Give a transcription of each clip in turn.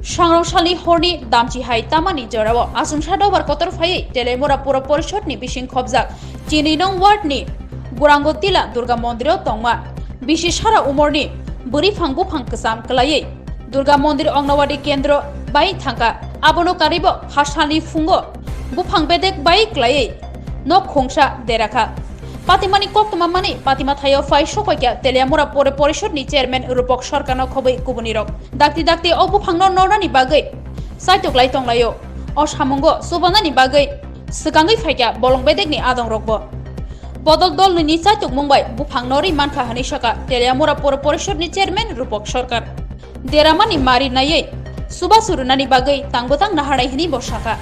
Swrangchati horni damchi hai tamani jarawo asun shadobar kotor phai telemura pura porishod ni bising khobjak chini nong ward ni Gurangotila Durga Mondiro tongma bishi sara umorni Brwiphang Buphang kesam kelai Durga Mondir Anganwadi kendro bai thangka abono karibo hashani fungo Buphang bedek bai kelai Nukhungsa Derakha Patimani koktoma mani Patima thayo fai sokoikya telemura pore porishod ni chairman rupok sarkano khobai kubunirok dakti o Buphangno nornani bagai saitoklai tonglayo o samungo subanani bagai sekangai faikya bolong bedek ni adong rokbo Bodol dol ni saitok mumbai Buphang nori manka hani saka telemura pore porishod ni chairman rupok sarkar deramani mari nayai subasurunani bagai tangbotang naharai hini bosaka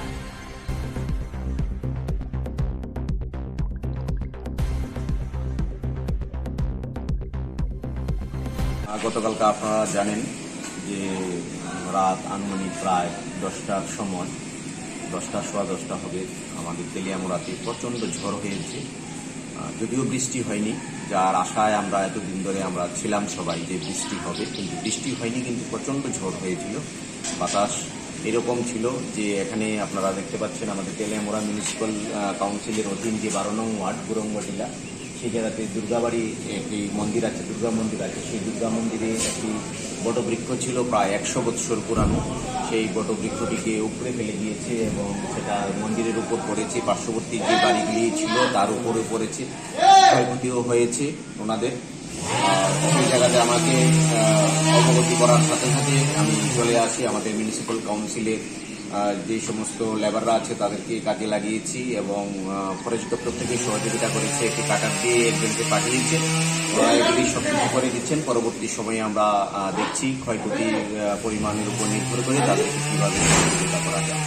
গতকালকে আপনারা জানেন যে রাত আনুমানিক প্রায় 10টার সময় 10টা হবে আমাদের তেলিয়ামুড়াতে প্রচণ্ড ঝড় হয়েছে যদিও বৃষ্টি হয়নি যার আশায় আমরা এতদিন ধরে আমরা ছিলাম সবাই যে বৃষ্টি হবে কিন্তু বৃষ্টি হয়নি কিন্তু প্রচণ্ড ঝড় হয়েছিল বাতাস এরকম ছিল যে এখানে আপনারা দেখতে পাচ্ছেন আমাদের তেলিয়ামুড়া মিউনিসিপ্যাল কাউন্সিলের অধীন যে 12 নং ওয়ার্ড গুরংবাটিলা সেই জায়গাতে দুর্গাবাড়ি একটি মন্দির আছে দুর্গা মন্দির আছে সেই দুর্গা মন্দিরে একটি বটবৃক্ষ ছিল প্রায় 100 বৎসর পুরানো সেই বটবৃক্ষটিকে উপরে ফেলে দিয়েছে এবং সেটা মন্দিরের উপর পড়েছে পার্শ্ববর্তী যে বাড়িগুলি ছিল তার উপরে পড়েছে ক্ষয়ক্ষতিও হয়েছে ওনাদের সেই জায়গাতে আমাকে অবগতি করার সাথে সাথে আমি চলে আসি আমাদের মিউনিসিপ্যাল কাউন্সিলের যে সমস্ত লেবাররা আছে তাদেরকে কাজে লাগিয়েছি এবং ফরেস্ট দপ্তর থেকে সহযোগিতা করেছে একটি কাটার দিয়ে একজনকে পাঠিয়েছে ওরা এগুলি সব কিছু করে দিচ্ছেন পরবর্তী সময়ে আমরা দেখছি ক্ষয়ক্ষতির পরিমাণের উপর নির্ভর করে তাদেরকে কীভাবে সহযোগিতা করা যায়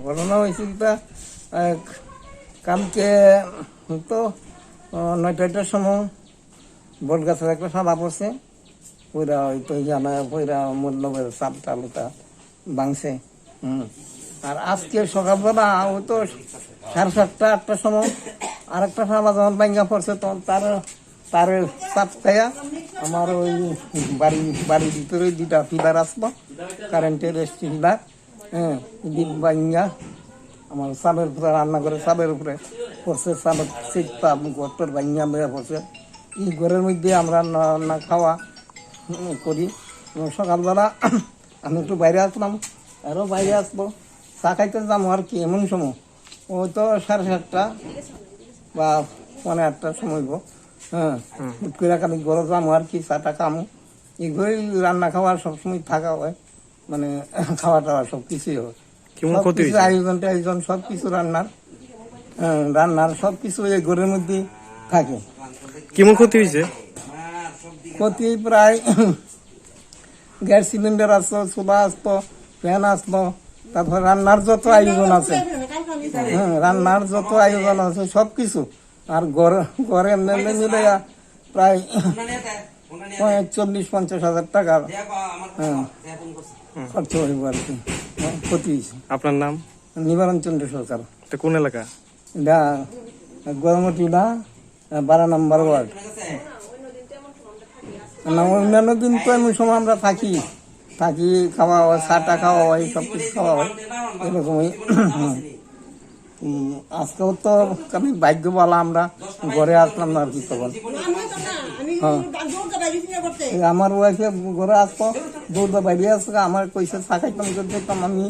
ঘটনা হয়েছিল কালকে তো 9টার সময় বট গাছের একটা সাদা পড়ছে ওইরা হয়তো জানা ওইরা মূল্যবের চাপ টালুটা ভাঙছে আর আজকে সকালবেলা ওই তো 7:30-8টার সময় আর একটা সাদা যখন ভাঙ্গা পড়ছে তখন তার চাপ খাইয়া আমার ওই বাড়ির ভিতরে 2টা পিলার আসবো কারেন্টের স্টিলার দ্বীপ ভাঙ্গা আমার চালের উপরে রান্না করে চালের উপরে পড়ছে চালের সিটটা ঘরটার ভাঙ্গা লইয়া পড়ছে এই ঘরের মধ্যে আমরা রান্না খাওয়া করি সকালবেলা আমি একটু বাইরে আসলাম আরও বাইরে আসবো চা খাইতে যাবো আর কি এমন সময় ও তো 7:30 বা 8:15 সময় হুট করে খালি ঘরে যাবো আর কি চাটা খামো এই ঘরেই রান্না খাওয়া সবসময় থাকা হয় মানে খাওয়া টাওয়া সব কিছুই হয় সবকিছু আয়োজন সব কিছু রান্নার সব কিছু এই ঘরের মধ্যে থাকে কেমন ক্ষতি হয়েছে ক্ষতি প্রায় গ্যাস সিলিন্ডার আসতো চুলা আসতো ফ্যান আসতো তারপর রান্নার যত আয়োজন আছে সবকিছু আর ঘরে মিলে প্রায় 40-50 হাজার টাকা খরচ হইব আর কি ক্ষতি হয়েছে। আপনার নাম? নিবারণ চন্দ্র সরকার। কোন এলাকা? এটা গরমটিলা 12 নম্বর ওয়ার্ড। অন্যান্য দিন তো এমন সময় আমরা থাকি খাওয়া হয় চাটা খাওয়া হয় সব কিছু খাওয়া হয় এরকমই আজকেও তো আমি ভাগ্য বলা আমরা ঘরে আসলাম না আর কি তখন আমার ওয়াইফে ঘরে আসবো দৌড়া বাইরে আসবে আমার কইসে চা খাইতাম দেখতাম আমি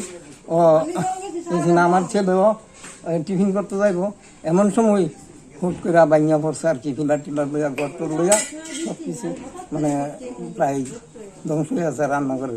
এখানে আমার ছেলেও টিফিন করতে যাইব এমন সময় হুট করে ভাঙিয়া পড়ছে আর কি পিলার টিলার লইয়া ঘর টর লইয়া সব কিছু মানে প্রায় ধ্বংস হয়ে আছে রান্না করে